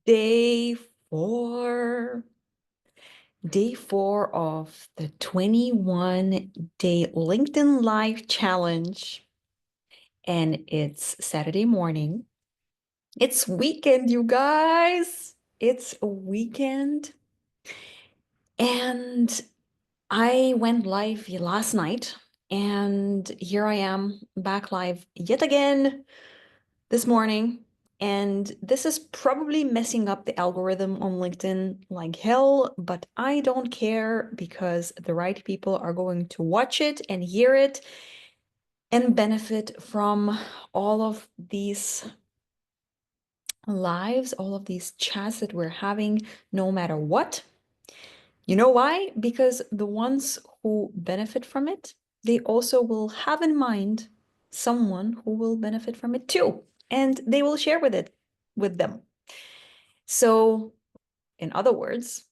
Day four. Day four of the 21-day LinkedIn Live challenge. And it's Saturday morning. It's weekend, you guys. It's a weekend. And I went live last night. And here I am back live yet again this morning. And this is probably messing up the algorithm on LinkedIn like hell, but I don't care because the right people are going to watch it and hear it and benefit from all of these lives, all of these chats that we're having, no matter what. You know why? Because the ones who benefit from it, they also will have in mind someone who will benefit from it too, and they will share with them. So, in other words,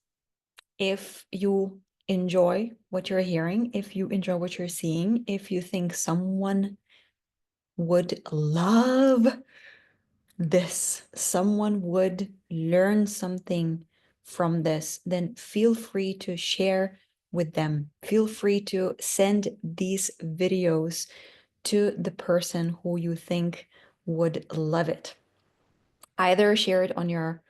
if you enjoy what you're hearing, if you enjoy what you're seeing, if you think someone would love this, someone would learn something from this, then feel free to share with them. Feel free to send these videos to the person who you think would love it. Either share it on your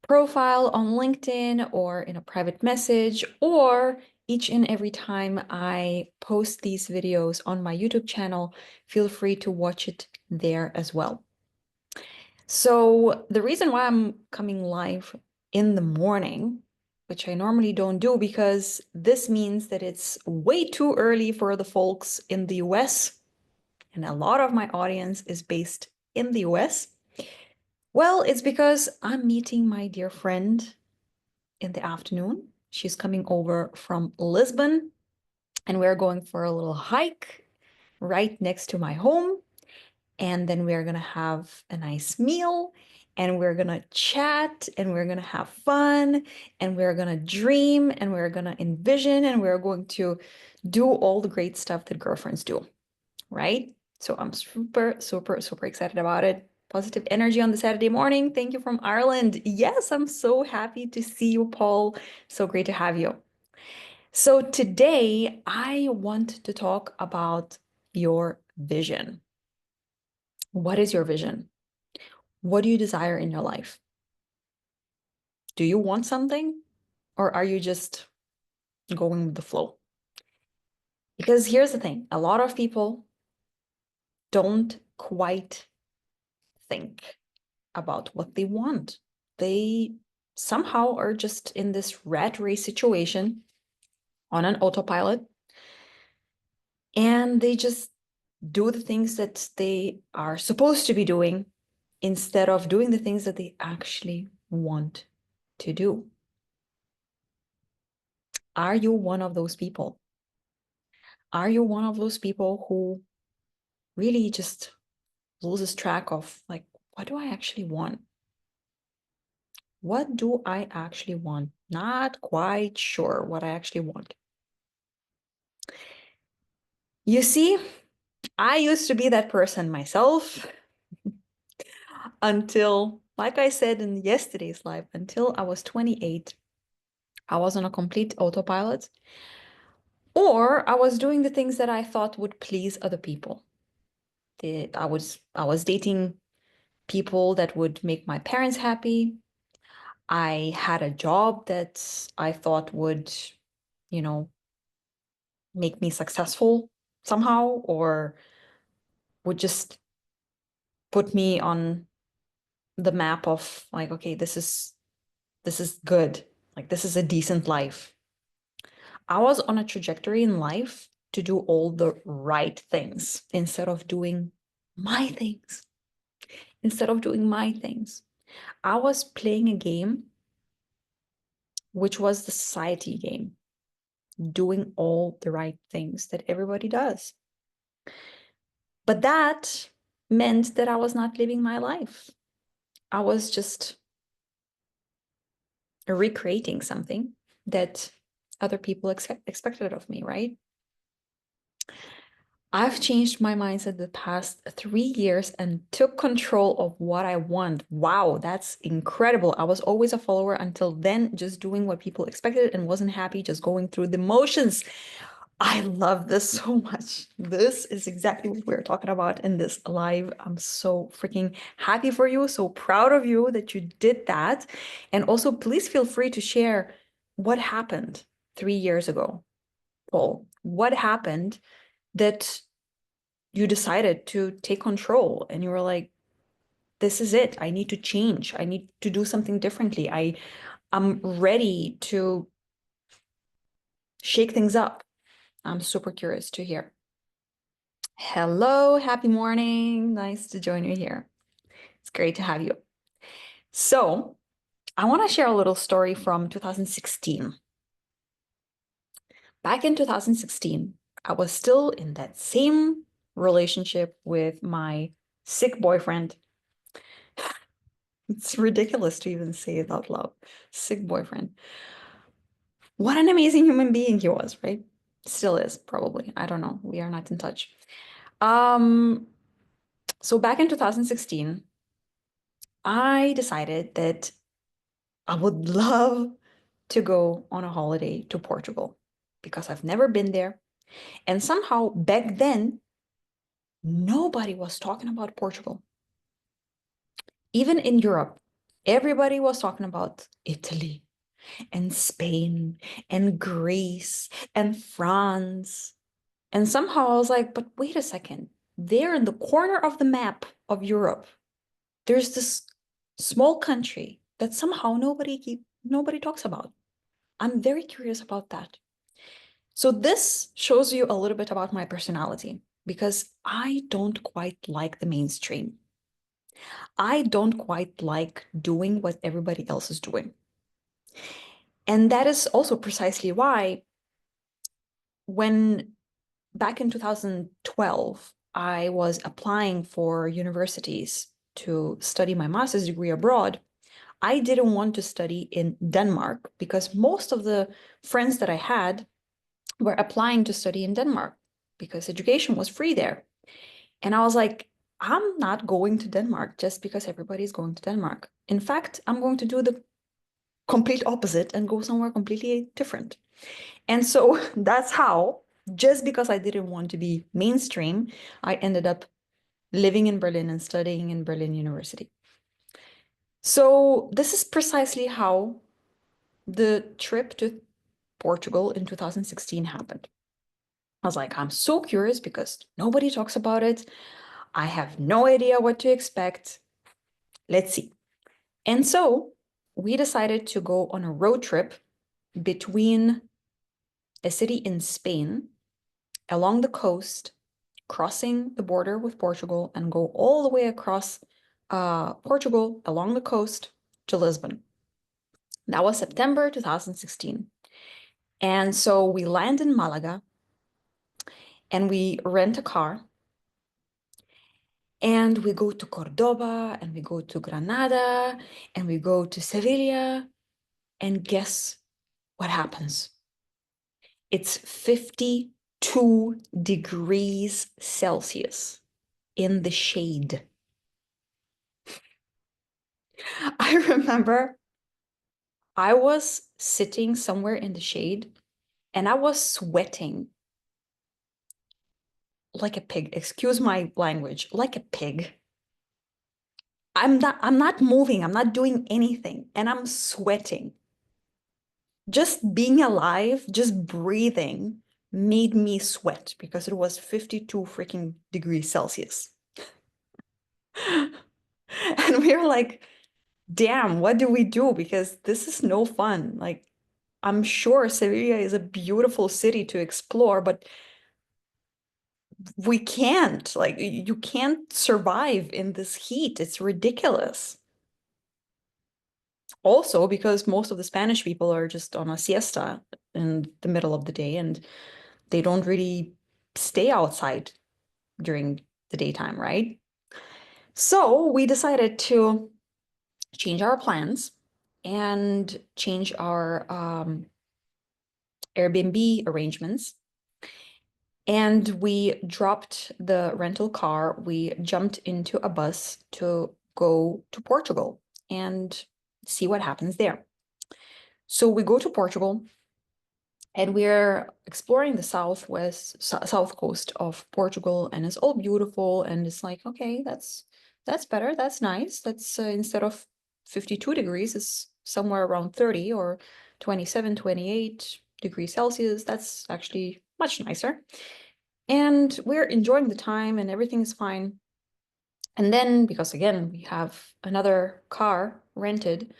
profile on LinkedIn or in a private message, or each and every time I post these videos on my YouTube channel, feel free to watch it there as well. So the reason why I'm coming live in the morning, which I normally don't do because this means that it's way too early for the folks in the US, and a lot of my audience is based in the US. Well, it's because I'm meeting my dear friend in the afternoon. She's coming over from Lisbon, and we're going for a little hike right next to my home. And then we're going to have a nice meal, and we're going to chat, and we're going to have fun, and we're going to dream, and we're going to envision, and we're going to do all the great stuff that girlfriends do, right? So I'm super, super, super excited about it. Positive energy on the Saturday morning. Thank you from Ireland. Yes, I'm so happy to see you, Paul. So great to have you. So today I want to talk about your vision. What is your vision? What do you desire in your life? Do you want something, or are you just going with the flow? Because here's the thing, a lot of people don't quite think about what they want. They somehow are just in this rat race situation on an autopilot, and they just do the things that they are supposed to be doing instead of doing the things that they actually want to do. Are you one of those people? Are you one of those people who really just loses track of, like, what do I actually want? What do I actually want? Not quite sure what I actually want. You see, I used to be that person myself until, like I said in yesterday's live, until I was 28. I was on a complete autopilot, or I was doing the things that I thought would please other people. I was dating people that would make my parents happy. I had a job that I thought would, you know, make me successful somehow, or would just put me on the map of, like, okay, this is good. Like, this is a decent life. I was on a trajectory in life to do all the right things instead of doing my things. Instead of doing my things, I was playing a game which was the society game, doing all the right things that everybody does. But that meant that I was not living my life. I was just recreating something that other people expected of me, right? I've changed my mindset the past 3 years and took control of what I want. Wow, that's incredible. I was always a follower until then, just doing what people expected and wasn't happy, just going through the motions. I love this so much. This is exactly what we're talking about in this live. I'm so freaking happy for you, so proud of you that you did that. And also, please feel free to share what happened 3 years ago, Paul. What happened that you decided to take control and you were like, this is it. I need to change. I need to do something differently. I'm ready to shake things up. I'm super curious to hear. Hello, happy morning. Nice to join you here. It's great to have you. So, I want to share a little story from 2016. Back in 2016, I was still in that same relationship with my sick boyfriend. It's ridiculous to even say it out loud. Sick boyfriend. What an amazing human being he was, right? Still is, probably. I don't know. We are not in touch. Um, so back in 2016, I decided that I would love to go on a holiday to Portugal because I've never been there. And somehow back then, nobody was talking about Portugal. Even in Europe, everybody was talking about Italy and Spain and Greece and France. And somehow I was like, but wait a second. There in the corner of the map of Europe, there's this small country that somehow nobody talks about. I'm very curious about that. So this shows you a little bit about my personality because I don't quite like the mainstream. I don't quite like doing what everybody else is doing. And that is also precisely why when back in 2012, I was applying for universities to study my master's degree abroad. I didn't want to study in Denmark because most of the friends that I had were applying to study in Denmark because education was free there. And I was like, I'm not going to Denmark just because everybody's going to Denmark. In fact, I'm going to do the complete opposite and go somewhere completely different. And so that's how, just because I didn't want to be mainstream, I ended up living in Berlin and studying in Berlin University. So this is precisely how the trip to Portugal in 2016 happened. I was like, I'm so curious because nobody talks about it. I have no idea what to expect. Let's see. And so we decided to go on a road trip between a city in Spain along the coast, crossing the border with Portugal, and go all the way across Portugal along the coast to Lisbon. That was September 2016. And so we land in Malaga and we rent a car and we go to Cordoba and we go to Granada and we go to Sevilla. And guess what happens? It's 52 degrees Celsius in the shade. I remember I was sitting somewhere in the shade and I was sweating like a pig. Excuse my language, like a pig. I'm not moving, I'm not doing anything, and I'm sweating. Just being alive, just breathing made me sweat because it was 52 freaking degrees Celsius. And we were like, damn, what do we do? Because this is no fun. Like, I'm sure Sevilla is a beautiful city to explore, but we can't. Like, you can't survive in this heat. It's ridiculous. Also, because most of the Spanish people are just on a siesta in the middle of the day and they don't really stay outside during the daytime, right? So we decided to change our plans and change our Airbnb arrangements. And we dropped the rental car. We jumped into a bus to go to Portugal and see what happens there. So we go to Portugal and we're exploring the south coast of Portugal, and it's all beautiful. And it's like, okay, that's better. That's nice. That's instead of 52 degrees, it's somewhere around 30 or 27, 28 degrees Celsius. That's actually much nicer. And we're enjoying the time and everything is fine. And then, because again, we have another car rented,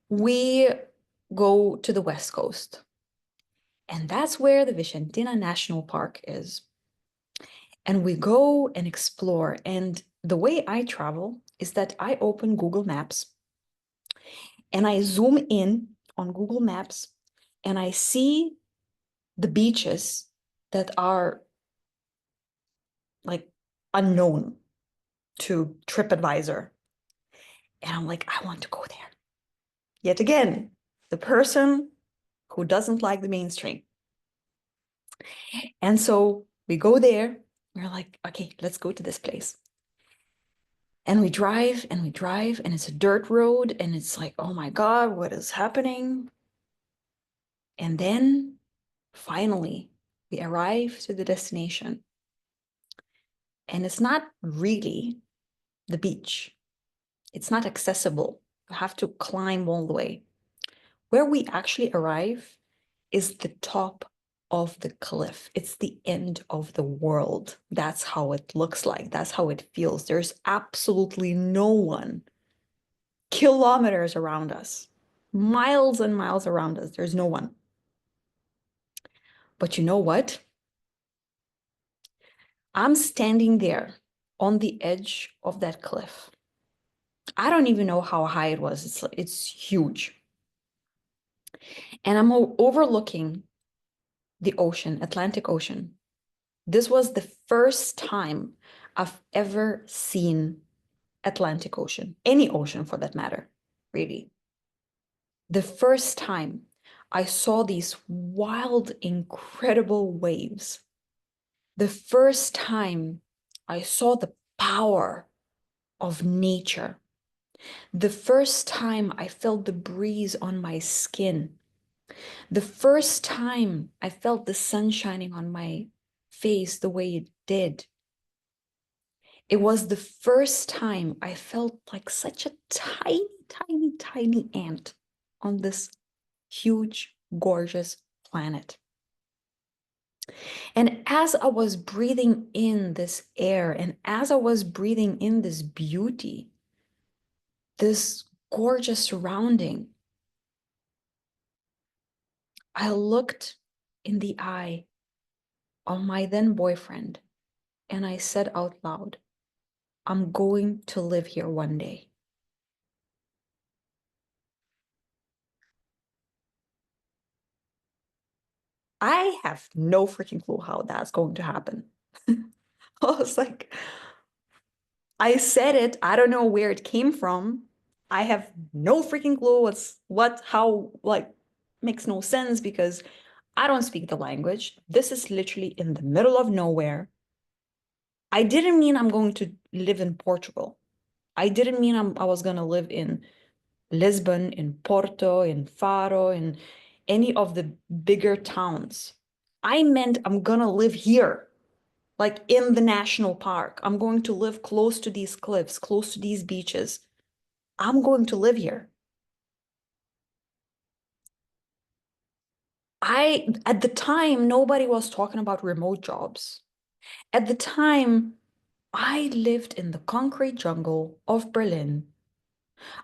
we go to the West Coast. And that's where the Vicentina National Park is. And we go and explore. And the way I travel is that I open Google Maps and I zoom in on Google Maps and I see the beaches that are like unknown to TripAdvisor. And I'm like, I want to go there. Yet again, the person who doesn't like the mainstream. And so we go there. We're like, okay, let's go to this place. And we drive and we drive, and it's a dirt road. And it's like, oh my God, what is happening? And then finally, we arrive to the destination. And it's not really the beach, it's not accessible. You have to climb all the way. Where we actually arrive is the top of the cliff. It's the end of the world. That's how it looks like. That's how it feels. There's absolutely no one. Kilometers around us, miles and miles around us. There's no one. But you know what? I'm standing there on the edge of that cliff. I don't even know how high it was. It's huge. And I'm overlooking the ocean, Atlantic Ocean. This was the first time I've ever seen Atlantic Ocean, any ocean for that matter, really. The first time I saw these wild, incredible waves. The first time I saw the power of nature. The first time I felt the breeze on my skin. The first time I felt the sun shining on my face the way it did. It was the first time I felt like such a tiny, tiny, tiny ant on this huge, gorgeous planet. And as I was breathing in this air and as I was breathing in this beauty, this gorgeous surrounding, I looked in the eye of my then boyfriend and I said out loud, I'm going to live here one day. I have no freaking clue how that's going to happen. I was like, I said it. I don't know where it came from. I have no freaking clue how, like, makes no sense because I don't speak the language. This is literally in the middle of nowhere. I didn't mean I'm going to live in Portugal. I didn't mean I was going to live in Lisbon, in Porto, in Faro, in any of the bigger towns. I meant I'm going to live here, like in the national park. I'm going to live close to these cliffs, close to these beaches. I'm going to live here. At the time, nobody was talking about remote jobs. At the time, I lived in the concrete jungle of Berlin.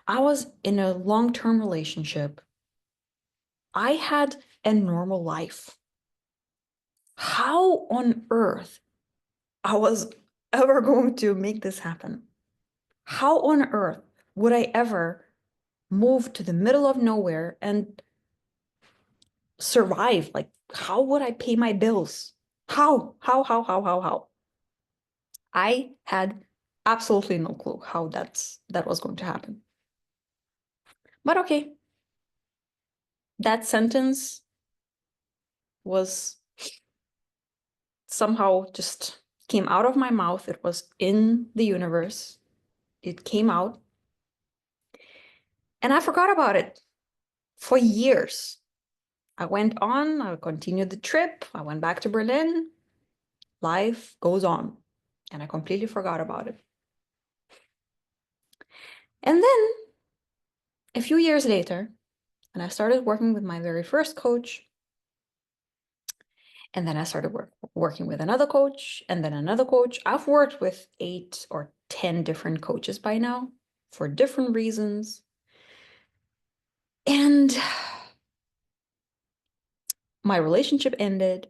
I was in a long-term relationship. I had a normal life. How on earth I was ever going to make this happen? How on earth would I ever move to the middle of nowhere and survive? Like, how would I pay my bills? How? I had absolutely no clue how that was going to happen. But okay, that sentence was somehow just came out of my mouth. It was in the universe. It came out. And I forgot about it for years. I went on, I continued the trip. I went back to Berlin. Life goes on. And I completely forgot about it. And then a few years later, and I started working with my very first coach. And then I started working with another coach and then another coach. I've worked with 8 or 10 different coaches by now for different reasons. And my relationship ended.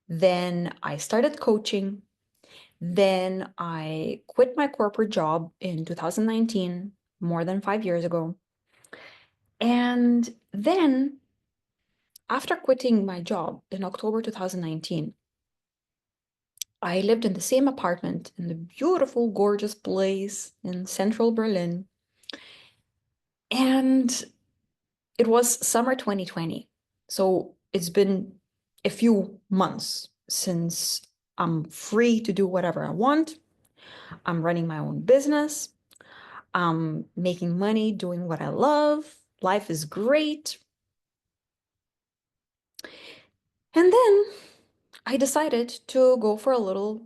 Then I started coaching. Then I quit my corporate job in 2019, more than 5 years ago. And then after quitting my job in October 2019, I lived in the same apartment in the beautiful, gorgeous place in central Berlin. And it was summer 2020. So it's been a few months since I'm free to do whatever I want. I'm running my own business. I'm making money doing what I love. Life is great. And then I decided to go for a little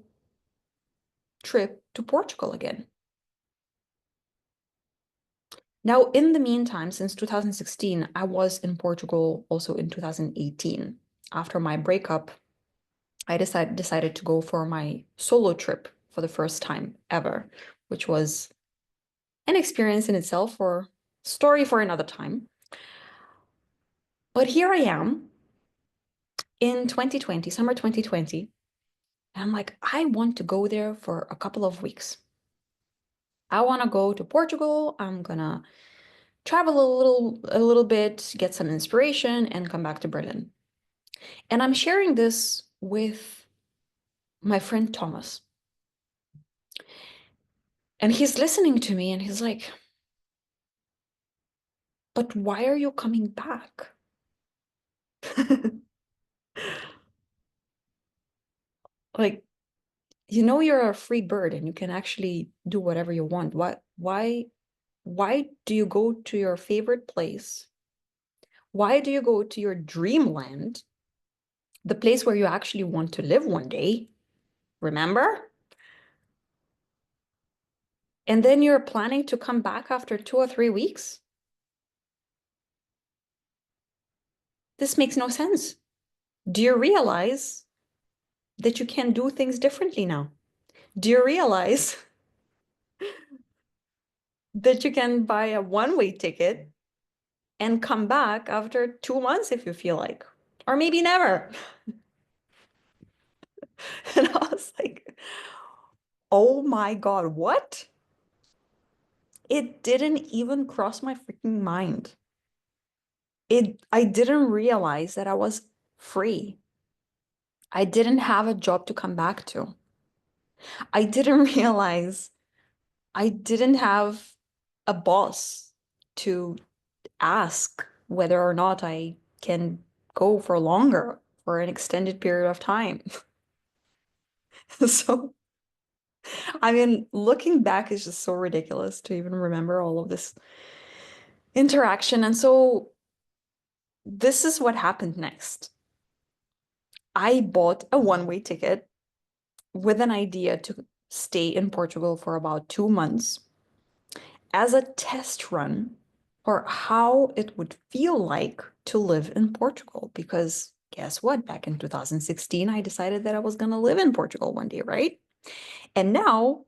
trip to Portugal again. Now, in the meantime, since 2016, I was in Portugal also in 2018. After my breakup, I decided to go for my solo trip for the first time ever, which was an experience in itself or story for another time. But here I am in 2020, summer 2020, and I'm like, I want to go there for a couple of weeks. I want to go to Portugal. I'm gonna travel a little bit, get some inspiration, and come back to Berlin. And I'm sharing this with my friend Thomas. And he's listening to me and he's like, but why are you coming back? Like, you're a free bird and you can actually do whatever you want. Why do you go to your favorite place? Why do you go to your dreamland, the place where you actually want to live one day? Remember? And then you're planning to come back after 2 or 3 weeks? This makes no sense. Do you realize that you can do things differently now? Do you realize that you can buy a one-way ticket and come back after 2 months if you feel like, or maybe never? And I was like, oh my God, what? It didn't even cross my freaking mind. I didn't realize that I was free. I didn't have a job to come back to. I didn't realize I didn't have a boss to ask whether or not I can go for longer, for an extended period of time. So, I mean, looking back is just so ridiculous to even remember all of this interaction. And so, this is what happened next. I bought a one-way ticket with an idea to stay in Portugal for about 2 months as a test run for how it would feel like to live in Portugal. Because guess what? Back in 2016, I decided that I was going to live in Portugal one day, right? And now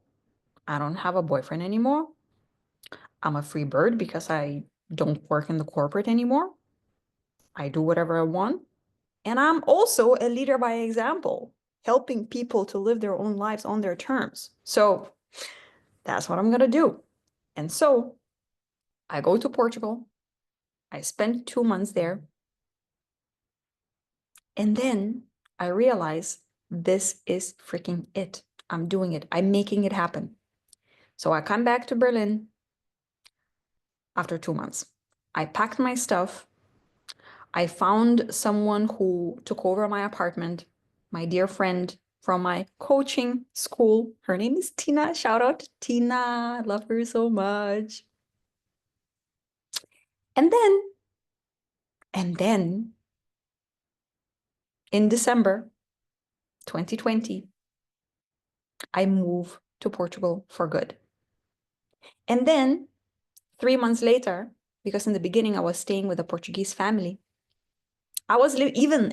I don't have a boyfriend anymore. I'm a free bird because I don't work in the corporate anymore. I do whatever I want. And I'm also a leader by example, helping people to live their own lives on their terms. So that's what I'm going to do. And so I go to Portugal. I spent 2 months there. And then I realize this is freaking it. I'm doing it. I'm making it happen. So I come back to Berlin after 2 months. I packed my stuff. I found someone who took over my apartment. my dear friend from my coaching school. Her name is Tina. Shout out to Tina. I love her so much. And then, and then in December 2020, I moved to Portugal for good. And then 3 months later, because in the beginning I was staying with a Portuguese family, I was even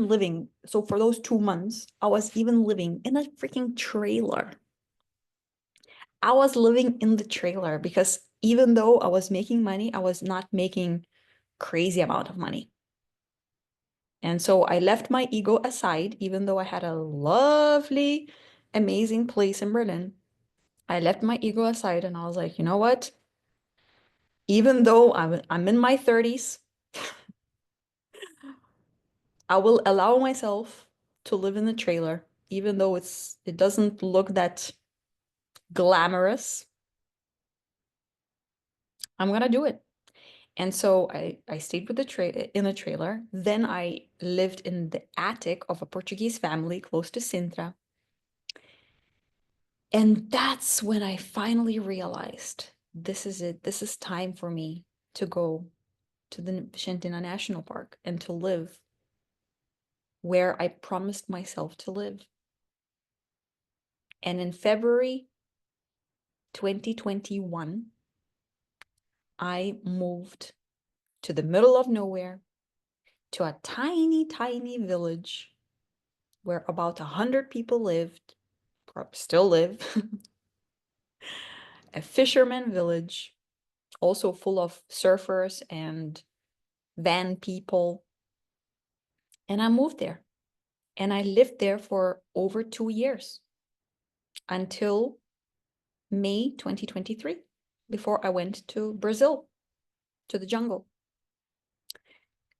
living. So for those 2 months, I was even living in a freaking trailer. I was living in the trailer because even though I was making money, I was not making crazy amount of money. And so I left my ego aside, even though I had a lovely, amazing place in Berlin. I left my ego aside and I was like, you know what? Even though I'm in my 30s, I will allow myself to live in the trailer, even though it doesn't look that glamorous. I'm gonna do it. And so I stayed with in the trailer. Then I lived in the attic of a Portuguese family close to Sintra. And that's when I finally realized this is it. This is time for me to go to the Vicentina National Park and to live where I promised myself to live. And in February 2021, I moved to the middle of nowhere to a tiny, tiny village where about 100 people lived, still live, a fisherman village, also full of surfers and van people. And I moved there. And I lived there for over 2 years until May 2023, before I went to Brazil, to the jungle.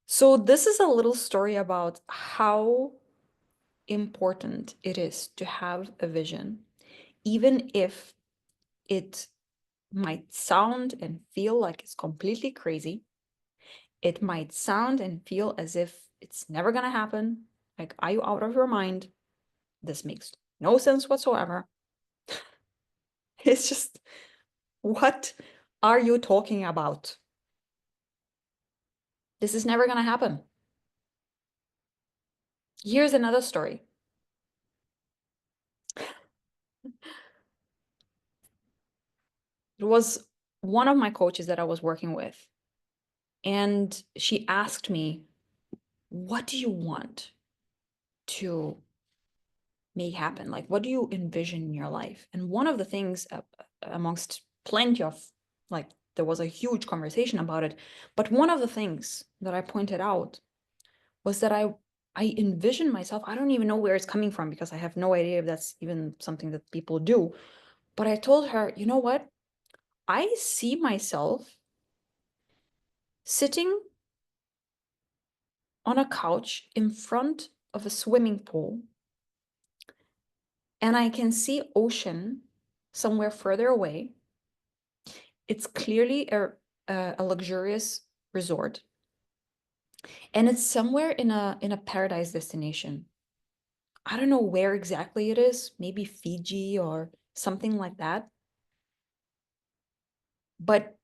So this is a little story about how important it is to have a vision, even if it might sound and feel like it's completely crazy. It might sound and feel as if it's never going to happen. Like, are you out of your mind? This makes no sense whatsoever. It's just, what are you talking about? This is never going to happen. Here's another story. It was one of my coaches that I was working with. And she asked me, what do you want to make happen? Like, what do you envision in your life? And one of the things, amongst plenty of, like, there was a huge conversation about it. But one of the things that I pointed out was that I envision myself. I don't even know where it's coming from because I have no idea if that's even something that people do. But I told her, you know what? I see myself sitting on a couch in front of a swimming pool, and I can see ocean somewhere further away. It's clearly a luxurious resort, and it's somewhere in a paradise destination. I don't know where exactly it is, maybe Fiji or something like that. But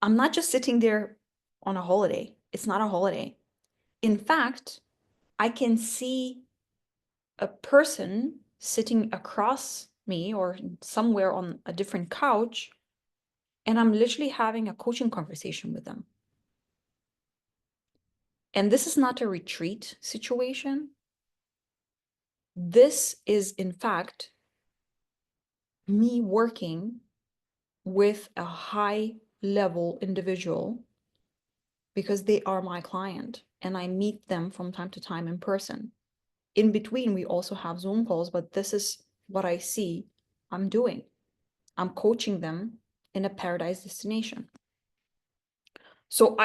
I'm not just sitting there on a holiday. It's not a holiday. In fact, I can see a person sitting across me or somewhere on a different couch, and I'm literally having a coaching conversation with them. And this is not a retreat situation. This is, in fact, me working with a high level individual because they are my client and I meet them from time to time in person. In between, we also have Zoom calls, but this is what I see I'm doing. I'm coaching them in a paradise destination. So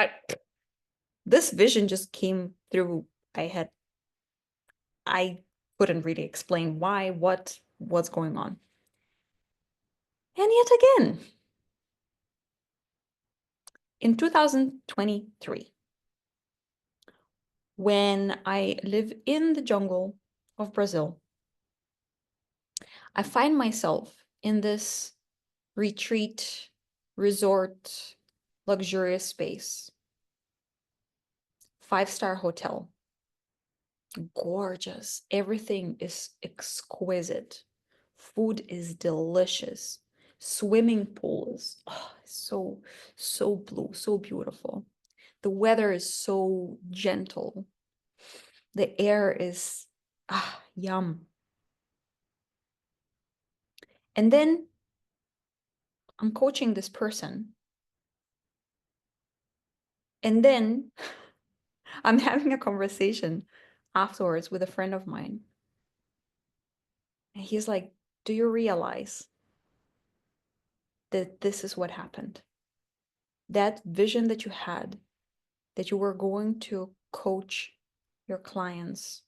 this vision just came through. I couldn't really explain why, what's going on. And yet again, in 2023, when I live in the jungle of Brazil, I find myself in this retreat, resort, luxurious space, five-star hotel, gorgeous. Everything is exquisite. Food is delicious. Swimming pool is so, so blue, so beautiful. The weather is so gentle. The air is yum. And then I'm coaching this person. And then I'm having a conversation afterwards with a friend of mine. And he's like, do you realize that this is what happened? That vision that you had, that you were going to coach your clients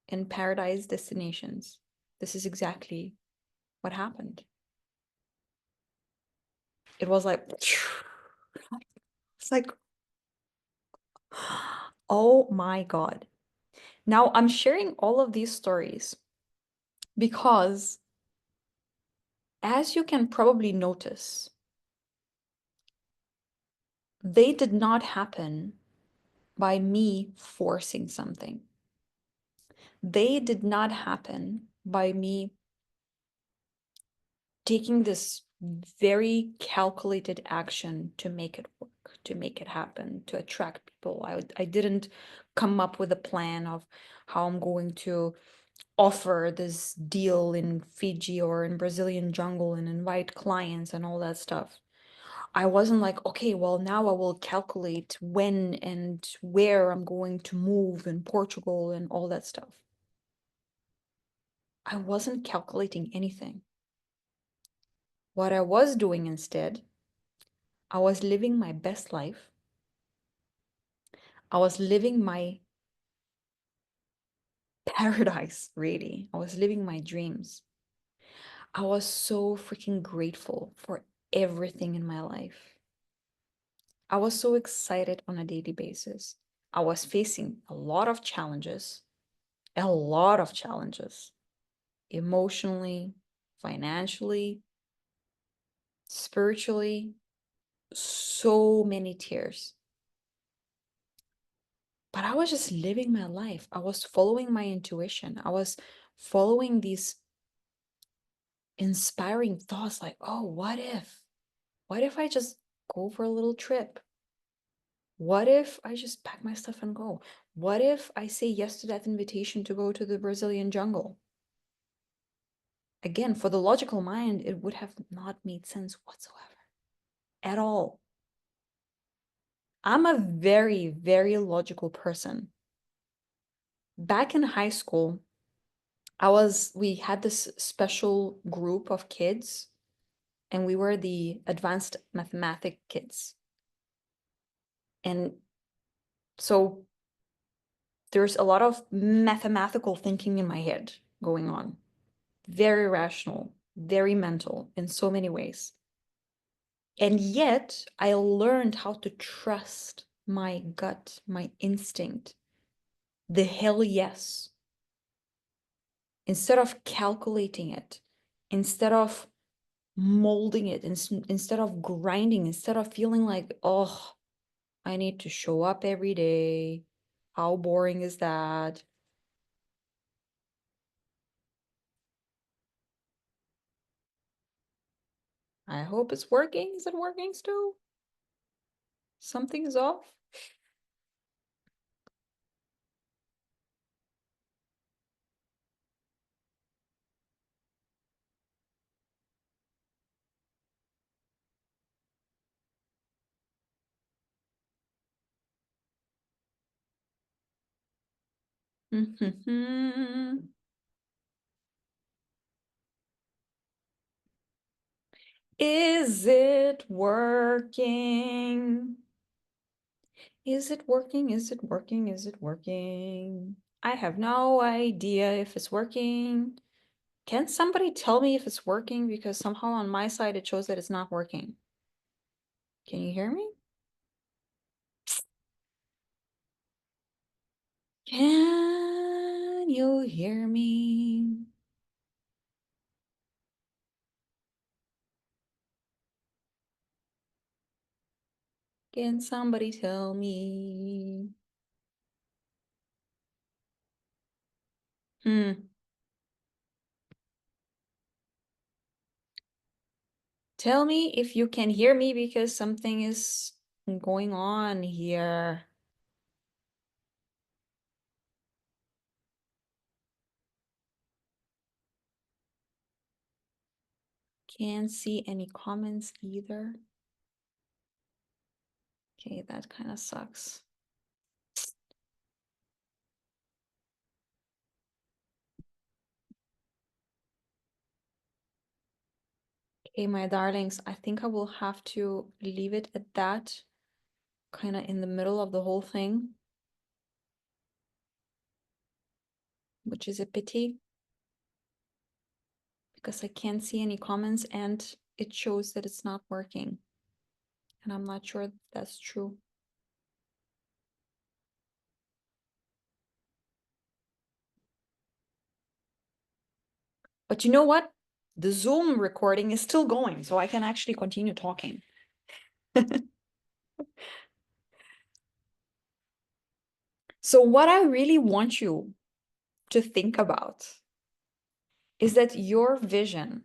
in paradise destinations, this is exactly what happened. It was like, it's like, oh my God. Now I'm sharing all of these stories because, as you can probably notice, they did not happen by me forcing something. They did not happen by me taking this very calculated action to make it work, to make it happen, to attract people. I didn't come up with a plan of how I'm going to offer this deal in Fiji or in Brazilian jungle and invite clients and all that stuff. I wasn't like, okay, well, now I will calculate when and where I'm going to move in Portugal and all that stuff. I wasn't calculating anything. What I was doing instead, I was living my best life. I was living my paradise, really. I was living my dreams. I was so freaking grateful for everything in my life. I was so excited on a daily basis. I was facing a lot of challenges, emotionally, financially, spiritually, so many tears. But I was just living my life. I was following my intuition. I was following these inspiring thoughts like, oh, what if? What if I just go for a little trip? What if I just pack my stuff and go? What if I say yes to that invitation to go to the Brazilian jungle? Again, for the logical mind, it would have not made sense whatsoever at all. I'm a very, very logical person. Back in high school, we had this special group of kids, and we were the advanced mathematic kids. And so there's a lot of mathematical thinking in my head going on. Very rational, very mental in so many ways. And yet I learned how to trust my gut, my instinct, the hell yes. Instead of calculating it, instead of molding it, instead of grinding, instead of feeling like, oh, I need to show up every day. How boring is that? I hope it's working. Is it working still? Something is off. Is it working? Is it working? Is it working? Is it working? I have no idea if it's working. Can somebody tell me if it's working? Because somehow on my side it shows that it's not working. Can you hear me? Can you hear me? Can somebody tell me? Tell me if you can hear me because something is going on here. Can't see any comments either. Okay, that kind of sucks. Okay, my darlings, I think I will have to leave it at that, kind of in the middle of the whole thing, which is a pity because I can't see any comments and it shows that it's not working. And I'm not sure that's true. But you know what? The Zoom recording is still going, so I can actually continue talking. So what I really want you to think about is that your vision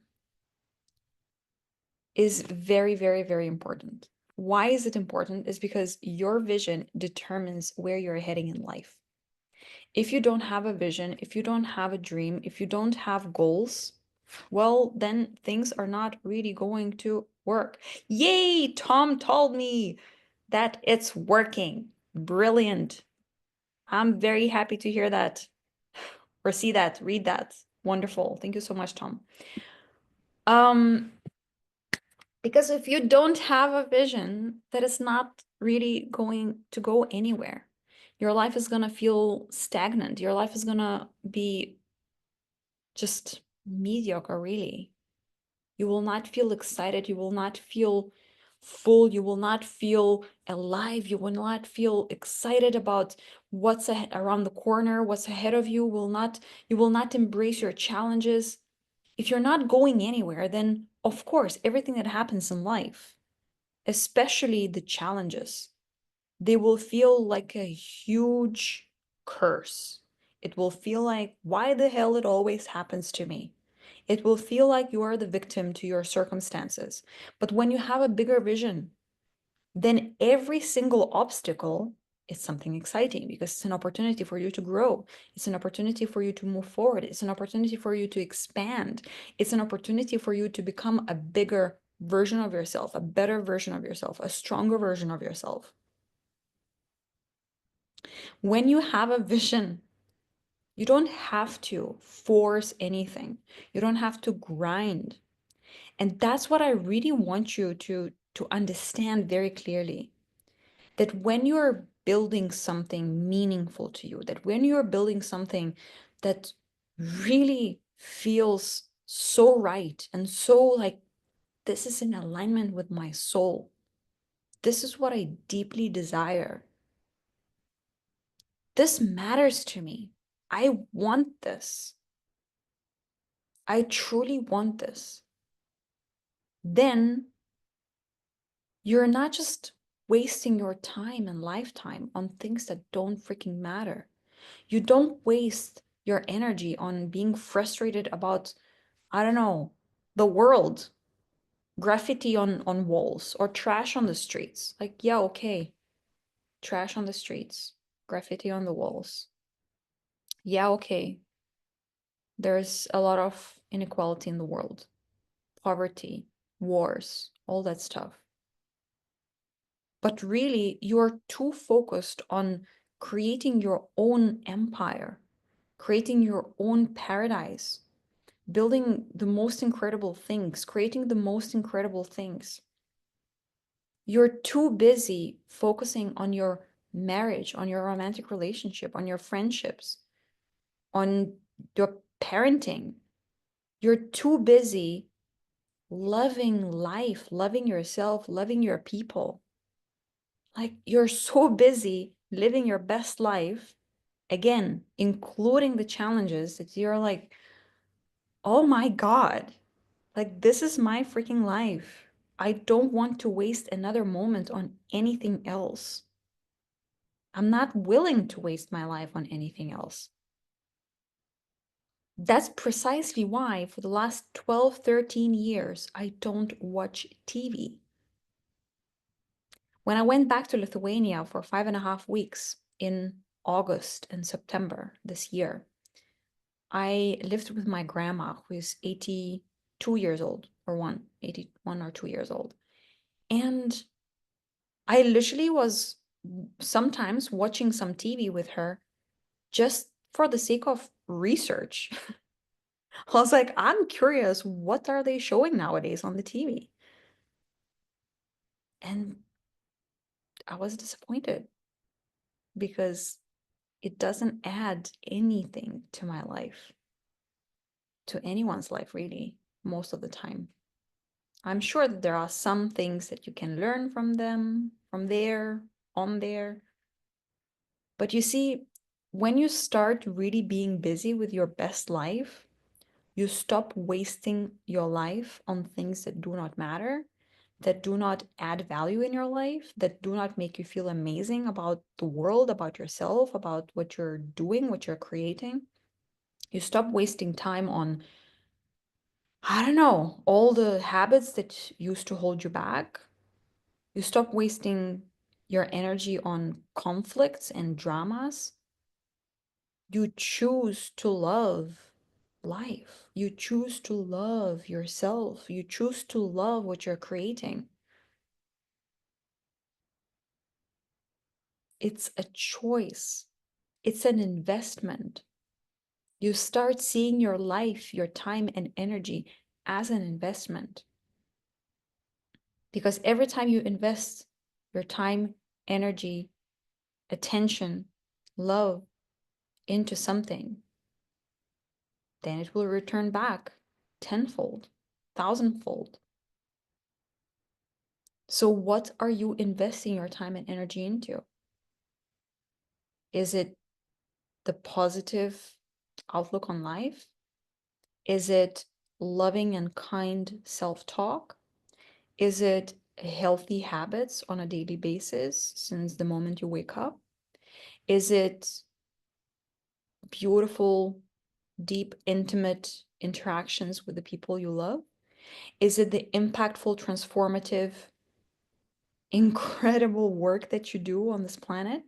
is very, very, very important. Why is it important? Is because your vision determines where you're heading in life. If you don't have a vision, if you don't have a dream, if you don't have goals, well, then things are not really going to work. Yay, Tom told me that it's working. Brilliant. I'm very happy to hear that or see that, read that. Wonderful. Thank you so much, Tom. Because if you don't have a vision, that is not really going to go anywhere. Your life is going to feel stagnant. Your life is going to be just mediocre, really. You will not feel excited. You will not feel full. You will not feel alive. You will not feel excited about what's around the corner, what's ahead of you. You will not embrace your challenges. If you're not going anywhere, then of course, everything that happens in life, especially the challenges, they will feel like a huge curse. It will feel like, why the hell it always happens to me? It will feel like you are the victim to your circumstances. But when you have a bigger vision, then every single obstacle is something exciting because it's an opportunity for you to grow. It's an opportunity for you to move forward. It's an opportunity for you to expand. It's an opportunity for you to become a bigger version of yourself, a better version of yourself, a stronger version of yourself. When you have a vision, you don't have to force anything. You don't have to grind. And that's what I really want you to understand very clearly. That when you're building something meaningful to you, that when you're building something that really feels so right and so like this is in alignment with my soul, this is what I deeply desire. This matters to me. I want this. I truly want this. Then you're not just wasting your time and lifetime on things that don't freaking matter. You don't waste your energy on being frustrated about, I don't know, the world, graffiti on walls, or trash on the streets. Like, yeah, okay, trash on the streets, graffiti on the walls. Yeah, okay, there's a lot of inequality in the world, poverty, wars, all that stuff. But really, you're too focused on creating your own empire, creating your own paradise, building the most incredible things, creating the most incredible things. You're too busy focusing on your marriage, on your romantic relationship, on your friendships, on your parenting. You're too busy loving life, loving yourself, loving your people. Like you're so busy living your best life Again, including the challenges that you're like, oh my God, like this is my freaking life. I don't want to waste another moment on anything else. I'm not willing to waste my life on anything else. That's precisely why for the last 12, 13 years, I don't watch TV. When I went back to Lithuania for 5.5 weeks in August and September this year, I lived with my grandma, who is 82 years old, or 81 or 2 years old. And I literally was sometimes watching some TV with her just for the sake of research. I was like, I'm curious, what are they showing nowadays on the TV? And I was disappointed because it doesn't add anything to my life, to anyone's life, really, most of the time. I'm sure that there are some things that you can learn from them, from there, on there. But you see, when you start really being busy with your best life, you stop wasting your life on things that do not matter, that do not add value in your life, that do not make you feel amazing about the world, about yourself, about what you're doing, what you're creating. You stop wasting time on, I don't know, all the habits that used to hold you back. You stop wasting your energy on conflicts and dramas. You choose to love life. You choose to love yourself. You choose to love what you're creating. It's a choice, it's an investment. You start seeing your life, your time, and energy as an investment. Because every time you invest your time, energy, attention, love into something, then it will return back tenfold, thousandfold. So, what are you investing your time and energy into? Is it the positive outlook on life? Is it loving and kind self talk? Is it healthy habits on a daily basis since the moment you wake up? Is it beautiful, deep, intimate interactions with the people you love? Is it the impactful, transformative, incredible work that you do on this planet?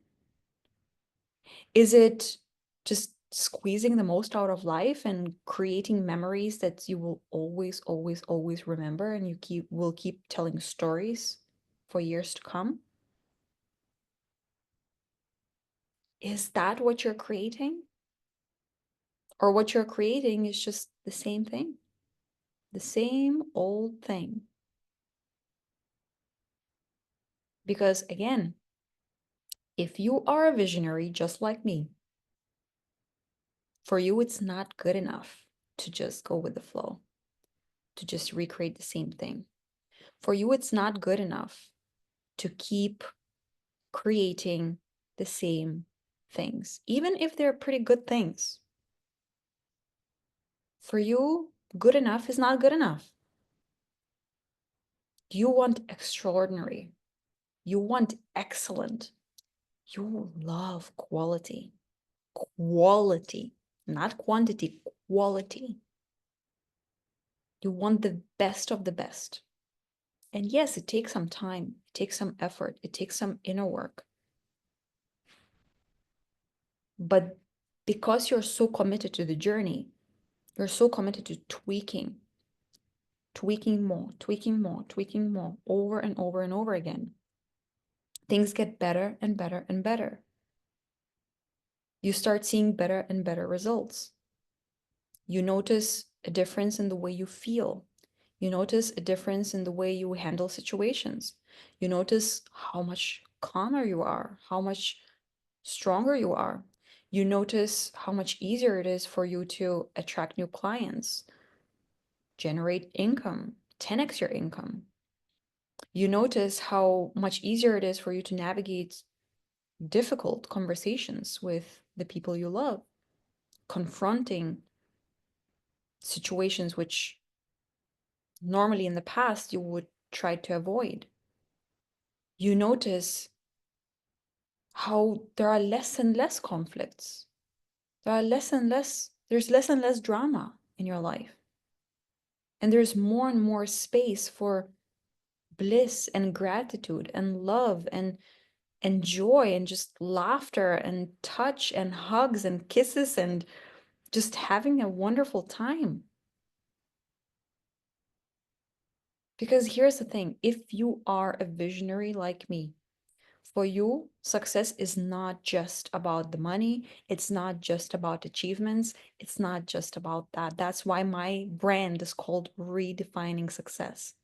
Is it just squeezing the most out of life and creating memories that you will always, always, always remember and you will keep telling stories for years to come? Is that what you're creating? Or what you're creating is just the same thing? The same old thing. Because again, if you are a visionary just like me, for you it's not good enough to just go with the flow, to just recreate the same thing. For you, it's not good enough to keep creating the same things, even if they're pretty good things. For you, good enough is not good enough. You want extraordinary. You want excellent. You love quality. Quality, not quantity, quality. You want the best of the best. And yes, it takes some time, it takes some effort, it takes some inner work. But because you're so committed to the journey, you're so committed to tweaking more, tweaking more, tweaking more, over and over and over again. Things get better and better and better. You start seeing better and better results. You notice a difference in the way you feel. You notice a difference in the way you handle situations. You notice how much calmer you are, how much stronger you are. You notice how much easier it is for you to attract new clients, generate income, 10x your income. You notice how much easier it is for you to navigate difficult conversations with the people you love, confronting situations which normally in the past you would try to avoid. You notice how there are less and less conflicts. There's less and less drama in your life. And there's more and more space for bliss and gratitude and love and joy and just laughter and touch and hugs and kisses and just having a wonderful time. Because here's the thing, if you are a visionary like me, for you, success is not just about the money, it's not just about achievements, it's not just about that. That's why my brand is called Redefining Success.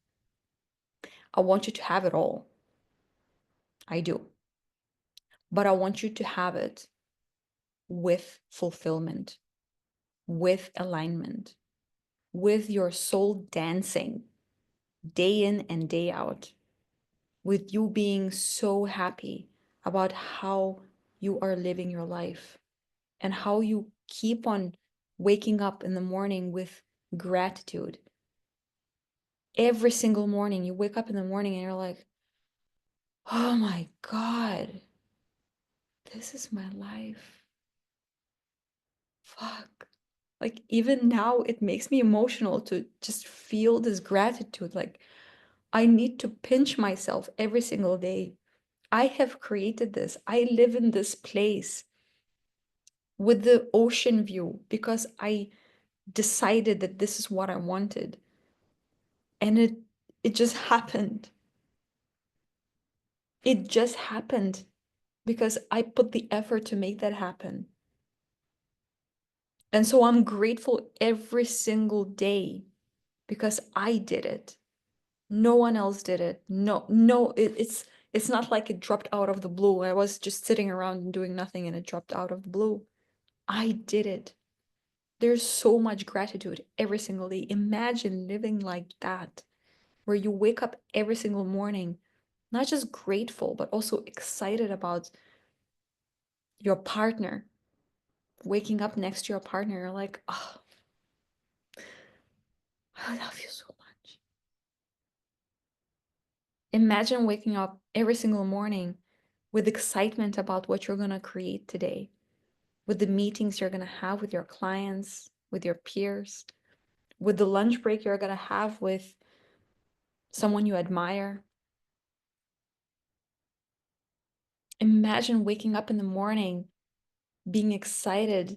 I want you to have it all. I do. But I want you to have it with fulfillment, with alignment, with your soul dancing day in and day out, with you being so happy about how you are living your life and how you keep on waking up in the morning with gratitude. Every single morning, you wake up in the morning and you're like, oh my God, this is my life. Fuck. Like, even now, it makes me emotional to just feel this gratitude. Like, I need to pinch myself every single day. I have created this. I live in this place with the ocean view because I decided that this is what I wanted. And it just happened. It just happened because I put the effort to make that happen. And so I'm grateful every single day because I did it. No one else did it. It's not like it dropped out of the blue. I was just sitting around and doing nothing and it dropped out of the blue. I did it. There's so much gratitude every single day. Imagine living like that, where you wake up every single morning, not just grateful, but also excited about your partner. Waking up next to your partner, you're like, oh, I love you so much. Imagine waking up every single morning with excitement about what you're going to create today, with the meetings you're going to have with your clients, with your peers, with the lunch break you're going to have with someone you admire. Imagine waking up in the morning being excited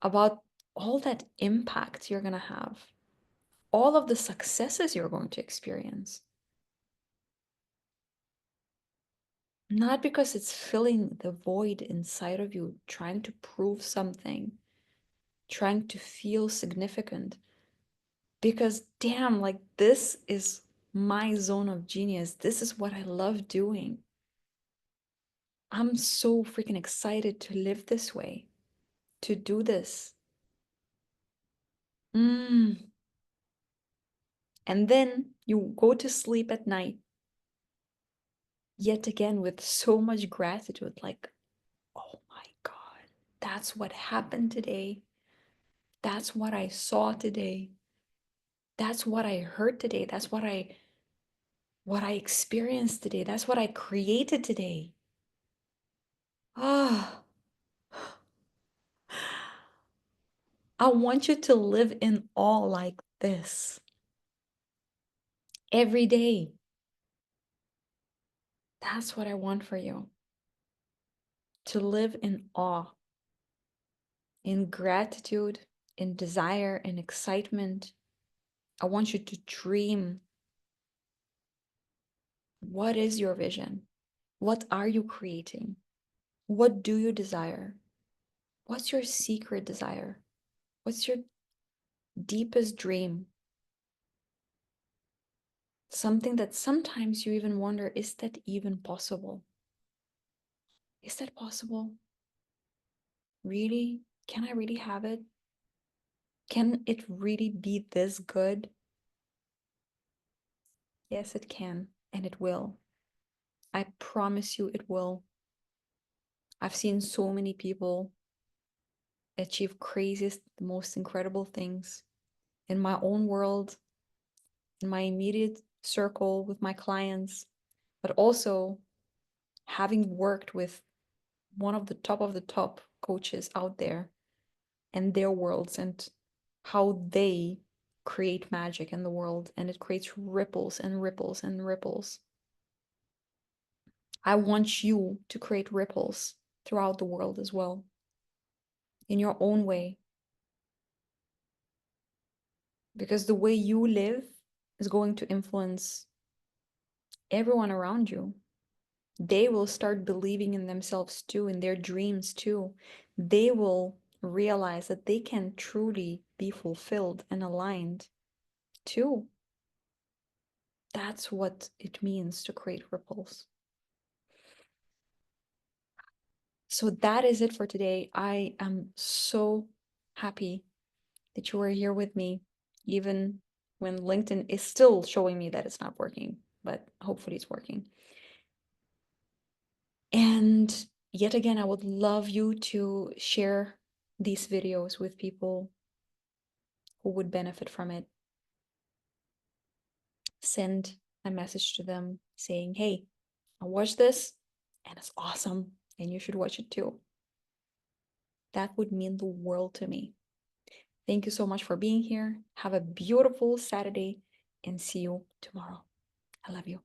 about all that impact you're going to have, all of the successes you're going to experience. Not because it's filling the void inside of you, trying to prove something, trying to feel significant. Because, damn, like this is my zone of genius. This is what I love doing. I'm so freaking excited to live this way, to do this. Mm. And then you go to sleep at night, yet again with so much gratitude, like, oh my God, that's what happened today. That's what I saw today. That's what I heard today. That's what I experienced today. That's what I created today. Ah, I want you to live in awe like this every day. That's what I want for you. To live in awe, in gratitude, in desire, in excitement. I want you to dream. What is your vision? What are you creating? What do you desire? What's your secret desire? What's your deepest dream? Something that sometimes you even wonder, is that even possible? Is that possible? Really? Can I really have it? Can it really be this good? Yes, it can, and it will. I promise you it will. I've seen so many people achieve craziest, the most incredible things in my own world, in my immediate circle with my clients, but also having worked with one of the top coaches out there and their worlds and how they create magic in the world, and it creates ripples and ripples and ripples. I want you to create ripples throughout the world as well, in your own way, because the way you live is going to influence everyone around you. They will start believing in themselves too, in their dreams too. They will realize that they can truly be fulfilled and aligned too. That's what it means to create ripples. So that is it for today. I am so happy that you were here with me, even when LinkedIn is still showing me that it's not working, but hopefully it's working. And yet again, I would love you to share these videos with people who would benefit from it. Send a message to them saying, hey, I watched this and it's awesome and you should watch it too. That would mean the world to me. Thank you so much for being here. Have a beautiful Saturday and see you tomorrow. I love you.